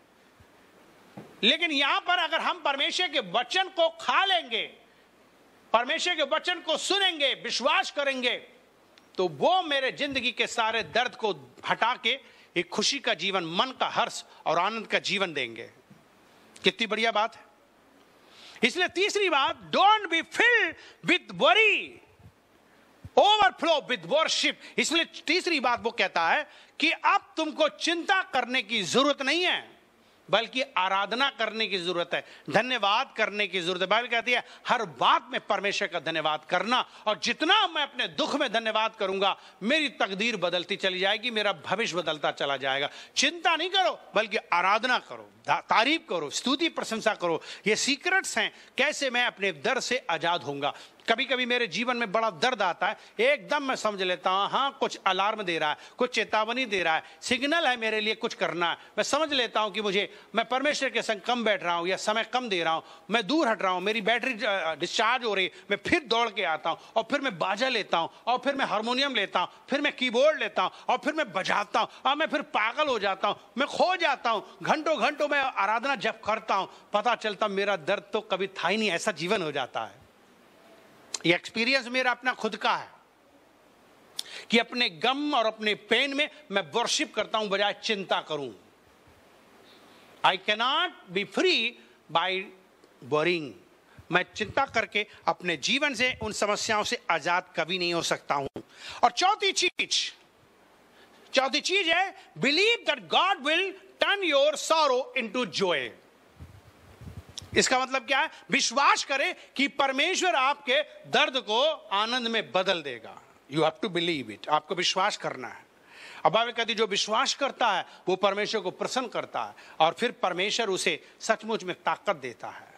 लेकिन यहां पर अगर हम परमेश्वर के वचन को खा लेंगे, परमेश्वर के वचन को सुनेंगे, विश्वास करेंगे, तो वो मेरे जिंदगी के सारे दर्द को हटा के एक खुशी का जीवन, मन का हर्ष और आनंद का जीवन देंगे। कितनी बढ़िया बात है। इसलिए तीसरी बात, don't be filled with worry, overflow with worship. इसलिए तीसरी बात वो कहता है कि अब तुमको चिंता करने की जरूरत नहीं है, बल्कि आराधना करने की जरूरत है, धन्यवाद करने की जरूरत है। बाइबल कहती है हर बात में परमेश्वर का धन्यवाद करना, और जितना मैं अपने दुख में धन्यवाद करूंगा, मेरी तकदीर बदलती चली जाएगी, मेरा भविष्य बदलता चला जाएगा। चिंता नहीं करो, बल्कि आराधना करो, तारीफ करो, स्तुति प्रशंसा करो। ये सीक्रेट्स हैं कैसे मैं अपने दर्द से आजाद होऊंगा। कभी कभी मेरे जीवन में बड़ा दर्द आता है, एकदम मैं समझ लेता हूं हाँ कुछ अलार्म दे रहा है, कुछ चेतावनी दे रहा है, सिग्नल है मेरे लिए कुछ करना है। मैं समझ लेता हूं कि मैं परमेश्वर के संग कम बैठ रहा हूं या समय कम दे रहा हूं, मैं दूर हट रहा हूं, मेरी बैटरी डिस्चार्ज हो रही, मैं फिर दौड़ के आता हूं, और फिर मैं बाजा लेता हूं, और फिर मैं हारमोनियम लेता हूं, फिर मैं कीबोर्ड लेता हूं, और फिर मैं बजाता हूं, और मैं फिर पागल हो जाता हूं, मैं खो जाता हूं, घंटों घंटों में आराधना जब करता हूं, पता चलता मेरा दर्द तो कभी था ही नहीं। ऐसा जीवन हो जाता है। ये एक्सपीरियंस मेरा अपना खुद का है कि अपने गम और अपने पेन में मैं वर्शिप करता हूं बजाय चिंता करूं। I cannot be free by worrying. मैं चिंता करके अपने जीवन से उन समस्याओं से आजाद कभी नहीं हो सकता हूं। और चौथी चीज है believe that God will turn your sorrow into Joy. इसका मतलब क्या है? विश्वास करें कि परमेश्वर आपके दर्द को आनंद में बदल देगा। You have to believe it. आपको विश्वास करना है। अब बाइबल कहती है जो विश्वास करता है वो परमेश्वर को प्रसन्न करता है और फिर परमेश्वर उसे सचमुच में ताकत देता है।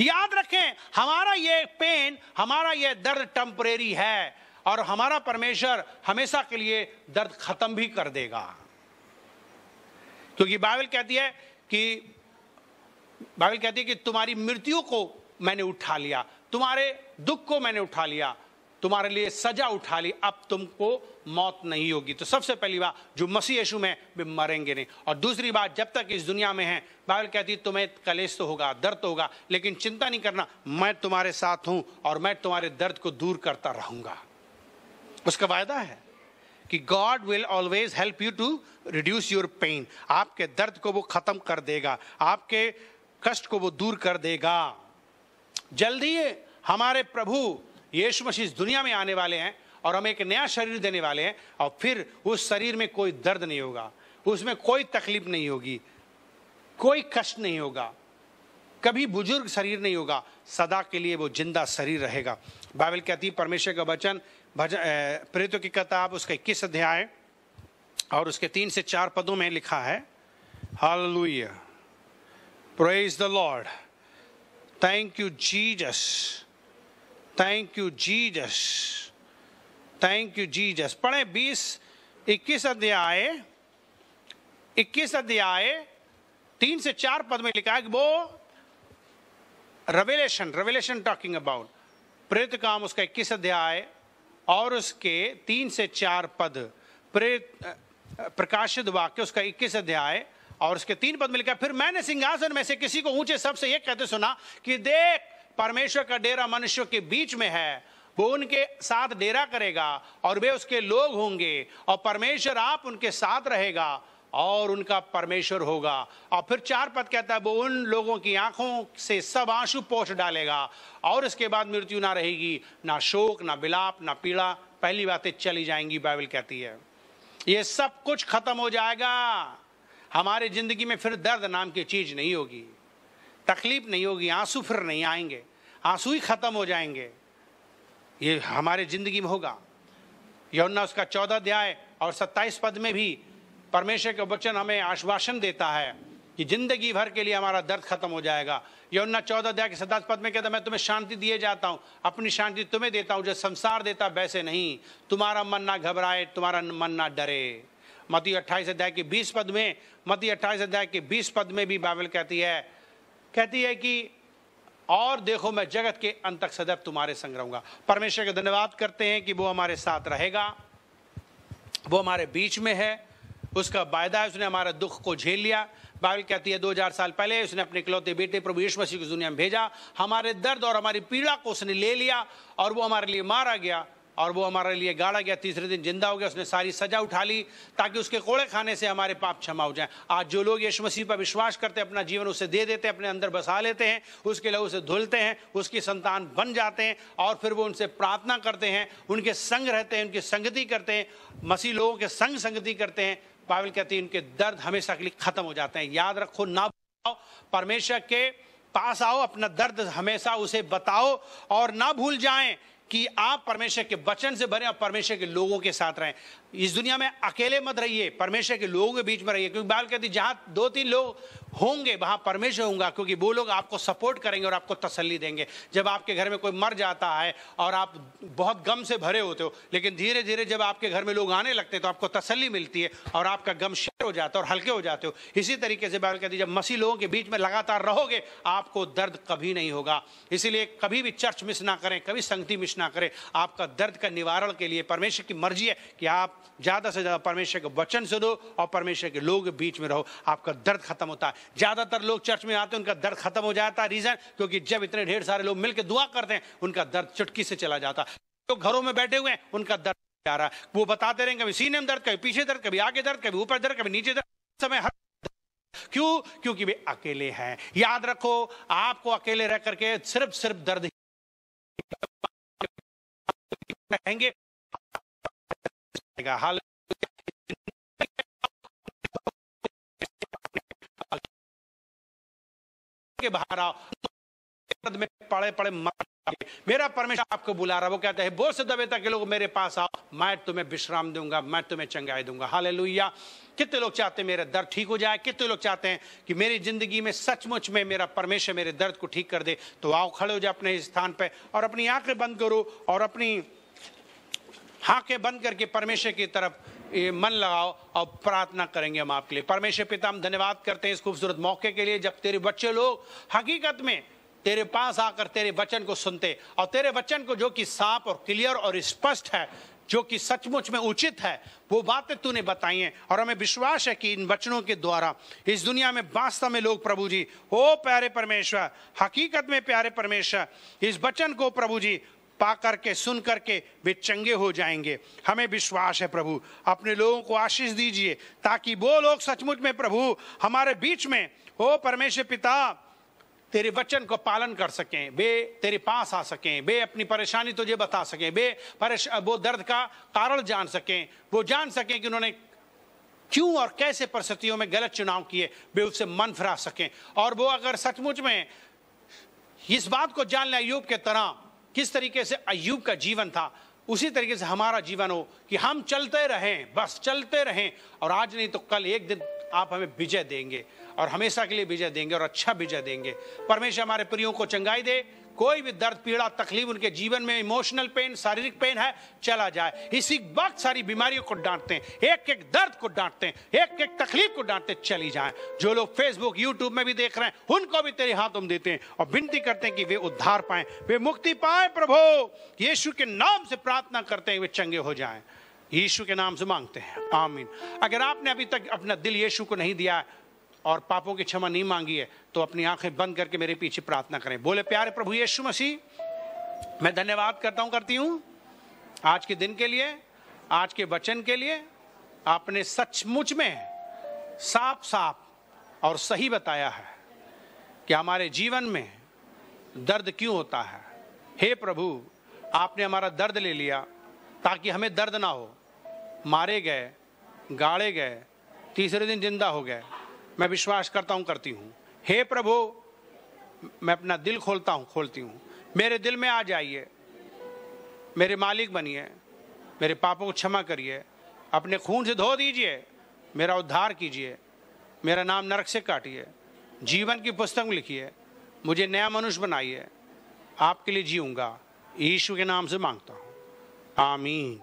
याद रखें, हमारा ये पेन, हमारा ये दर्द टेम्परेरी है और हमारा परमेश्वर हमेशा के लिए दर्द खत्म भी कर देगा। क्योंकि बाइबल कहती है कि तुम्हारी मृत्यु को मैंने उठा लिया, तुम्हारे दुख को मैंने उठा लिया, तुम्हारे लिए सजा उठा ली, अब तुमको मौत नहीं होगी। तो सबसे पहली बात, जो मसीह यीशु में वे मरेंगे नहीं। और दूसरी बात, जब तक इस दुनिया में है बाइबल कहती है तुम्हें कलेश तो होगा, दर्द तो होगा, लेकिन चिंता नहीं करना, मैं तुम्हारे साथ हूं और मैं तुम्हारे दर्द को दूर करता रहूंगा। उसका वायदा है कि God will always help you to reduce your pain. आपके दर्द को वो खत्म कर देगा, आपके कष्ट को वो दूर कर देगा। जल्दी हमारे प्रभु यीशु मसीह इस दुनिया में आने वाले हैं और हमें एक नया शरीर देने वाले हैं और फिर उस शरीर में कोई दर्द नहीं होगा, उसमें कोई तकलीफ नहीं होगी, कोई कष्ट नहीं होगा, कभी बुजुर्ग शरीर नहीं होगा, सदा के लिए वो जिंदा शरीर रहेगा। बाइबल कहती है, परमेश्वर का वचन प्रेरितों की किताब उसका 21 अध्याय और उसके 3 से 4 पदों में लिखा है, hallelujah, praise the Lord, thank you Jesus, thank you Jesus, thank you Jesus. पढ़े 21 अध्याय 3 से 4 पद में लिखा है कि वो रेवलेशन टॉकिंग अबाउट, प्रेरित काम उसका 21 अध्याय और उसके 3 से 4 पद, प्रकाशित वाक्य उसका 21 अध्याय और उसके 3 पद में लिखा, फिर मैंने सिंहासन में से किसी को ऊंचे शब्द से यह कहते सुना कि देख, परमेश्वर का डेरा मनुष्यों के बीच में है, वो उनके साथ डेरा करेगा और वे उसके लोग होंगे और परमेश्वर आप उनके साथ रहेगा और उनका परमेश्वर होगा। और फिर 4 पद कहता है, वो उन लोगों की आंखों से सब आंसू पोंछ डालेगा और इसके बाद मृत्यु ना रहेगी, ना शोक, ना विलाप, ना पीड़ा, पहली बातें चली जाएंगी। बाइबल कहती है ये सब कुछ खत्म हो जाएगा। हमारी जिंदगी में फिर दर्द नाम की चीज नहीं होगी, तकलीफ नहीं होगी, आंसू फिर नहीं आएंगे, आंसू ही खत्म हो जाएंगे। ये हमारे जिंदगी में होगा। यूहन्ना उसका 14 अध्याय और 27 पद में भी परमेश्वर का वचन हमें आश्वासन देता है कि जिंदगी भर के लिए हमारा दर्द खत्म हो जाएगा। यूहन्ना 14 अध्याय के 27 पद में कहता है, मैं तुम्हें शांति दिए जाता हूं, अपनी शांति तुम्हें देता हूं, जो संसार देता वैसे नहीं, तुम्हारा मन ना घबराए, तुम्हारा मन ना डरे। मत्ती 28 अध्याय के 20 पद में, मत्ती 28 अध्याय के 20 पद में भी बाइबल कहती है कि और देखो मैं जगत के अंत तक सदैव तुम्हारे संग रहूंगा। परमेश्वर का धन्यवाद करते हैं कि वो हमारे साथ रहेगा, वो हमारे बीच में है, उसका वायदा है, उसने हमारे दुख को झेल लिया। बाइबल कहती है 2000 साल पहले उसने अपने इकलौते बेटे प्रभु यीशु मसीह को दुनिया में भेजा, हमारे दर्द और हमारी पीड़ा को उसने ले लिया और वो हमारे लिए मारा गया और वो हमारे लिए गाड़ा गया, तीसरे दिन जिंदा हो गया। उसने सारी सजा उठा ली ताकि उसके कोड़े खाने से हमारे पाप क्षमा हो जाएं। आज जो लोग यीशु मसीह पर विश्वास करते हैं, अपना जीवन उसे दे देते हैं, अपने अंदर बसा लेते हैं, उसके लहू से धुलते हैं, उसकी संतान बन जाते हैं और फिर वो उनसे प्रार्थना करते हैं, उनके संग रहते हैं, उनकी संगति करते हैं, मसीह लोगों के संग संगति करते हैं। बाइबल कहती है उनके दर्द हमेशा के लिए खत्म हो जाते हैं। याद रखो, ना भूलो, परमेश्वर के पास आओ, अपना दर्द हमेशा उसे बताओ और ना भूल जाएं कि आप परमेश्वर के वचन से भरे और परमेश्वर के लोगों के साथ रहें। इस दुनिया में अकेले मत रहिए, परमेश्वर के लोगों के बीच में रहिए, क्योंकि बाइबल कहती है जहां 2-3 लोग होंगे वहां परमेश्वर होगा, क्योंकि वो लोग आपको सपोर्ट करेंगे और आपको तसल्ली देंगे। जब आपके घर में कोई मर जाता है और आप बहुत गम से भरे होते हो, लेकिन धीरे धीरे जब आपके घर में लोग आने लगते हैं तो आपको तसल्ली मिलती है और आपका गम शेयर हो जाता है और हल्के हो जाते हो। इसी तरीके से बाइबल कहती है जब मसीह लोगों के बीच में लगातार रहोगे आपको दर्द कभी नहीं होगा। इसीलिए कभी भी चर्च मिस ना करें, कभी संगति मिस ना करें। आपका दर्द का निवारण के लिए परमेश्वर की मर्जी है कि आप ज्यादा से ज्यादा परमेश्वर के वचन सुनो और परमेश्वर के लोग बीच में रहो, आपका दर्द खत्म होता है। ज्यादातर लोग चर्च में आते हैं, उनका दर्द खत्म हो जाता है। रीजन क्योंकि जब इतने ढेर सारे लोग मिलकर दुआ करते हैं उनका दर्द चुटकी से चला जाता है। जो घरों में बैठे हुए हैं उनका दर्द जा रहा है, वो बताते रहेंगे कभी सीने में दर्द, कभी पीछे दर्द, कभी आगे दर्द, कभी ऊपर दर्द, कभी नीचे दर्द, समय हर क्यों? क्योंकि वे अकेले हैं। याद रखो, आपको अकेले रह करके सिर्फ दर्द रहेंगे। हाल के बाहर आओ, में पड़े मत। मेरा परमेश्वर आपको बुला रहा है। वो कहता है, बोझ से दबे के लोग मेरे पास आओ, मैं तुम्हें विश्राम दूंगा, मैं तुम्हें चंगाई दूंगा। हालेलुया। कितने लोग चाहते हैं मेरा दर्द ठीक हो जाए? कितने लोग चाहते हैं कि मेरी जिंदगी में सचमुच में मेरा परमेश्वर मेरे दर्द को ठीक कर दे? तो आओ, खड़े हो जाओ अपने स्थान पे और अपनी आंखें बंद करो और अपनी आंखें बंद करके परमेश्वर की तरफ मन लगाओ और प्रार्थना करेंगे हम आपके लिए। परमेश्वर पिता, हम धन्यवाद करते हैं इस खूबसूरत मौके के लिए जब तेरे बच्चे लोग हकीकत में तेरे पास आकर तेरे वचन को सुनते और तेरे वचन को जो कि साफ और क्लियर और स्पष्ट है, जो कि सचमुच में उचित है, वो बातें तूने बताई हैं। और हमें विश्वास है कि इन वचनों के द्वारा इस दुनिया में वास्तव में लोग प्रभु जी, ओ प्यारे परमेश्वर, हकीकत में प्यारे परमेश्वर, इस वचन को प्रभु जी पा करके सुन करके वे चंगे हो जाएंगे। हमें विश्वास है प्रभु, अपने लोगों को आशीष दीजिए ताकि वो लोग सचमुच में प्रभु हमारे बीच में, ओ परमेश्वर पिता, तेरे वचन को पालन कर सकें, वे तेरे पास आ सकें, वे अपनी परेशानी तुझे बता सकें, वो दर्द का कारण जान सकें, वो जान सकें कि उन्होंने क्यों और कैसे परिस्थितियों में गलत चुनाव किए, वे उससे मन फिरा सकें। और वो अगर सचमुच में इस बात को जान लें अय्यूब के तरह, किस तरीके से अय्यूब का जीवन था, उसी तरीके से हमारा जीवन हो कि हम चलते रहें, बस चलते रहें, और आज नहीं तो कल एक दिन आप हमें विजय देंगे और हमेशा के लिए विजय देंगे और अच्छा विजय देंगे। परमेश्वर हमारे प्रियों को चंगाई दे। कोई भी दर्द, पीड़ा, तकलीफ उनके जीवन में, इमोशनल पेन, शारीरिक पेन है, चला जाए। इसी वक्त सारी बीमारियों को डांटते हैं, एक एक दर्द को डांटते हैं, एक एक तकलीफ को डांटते चली जाए। जो लोग फेसबुक यूट्यूब में भी देख रहे हैं, उनको भी तेरे हाथ हम देते हैं और विनती करते हैं कि वे उद्धार पाएं, वे मुक्ति पाएं। प्रभु यीशु के नाम से प्रार्थना करते हैं वे चंगे हो जाएं। यीशु के नाम से मांगते हैं, आमीन। अगर आपने अभी तक अपना दिल यीशु को नहीं दिया और पापों की क्षमा नहीं मांगी है, तो अपनी आंखें बंद करके मेरे पीछे प्रार्थना करें। बोले, प्यारे प्रभु यीशु मसीह, मैं धन्यवाद करती हूँ आज के दिन के लिए, आज के वचन के लिए। आपने सचमुच में साफ साफ और सही बताया है कि हमारे जीवन में दर्द क्यों होता है। हे प्रभु, आपने हमारा दर्द ले लिया ताकि हमें दर्द ना हो। मारे गए, गाड़े गए, तीसरे दिन जिंदा हो गए। मैं विश्वास करती हूँ। हे प्रभु, मैं अपना दिल खोलती हूँ। मेरे दिल में आ जाइए, मेरे मालिक बनिए, मेरे पापों को क्षमा करिए, अपने खून से धो दीजिए, मेरा उद्धार कीजिए, मेरा नाम नरक से काटिए, जीवन की पुस्तक में लिखिए, मुझे नया मनुष्य बनाइए, आपके लिए जीऊँगा। यीशु के नाम से मांगता हूँ, आमीन।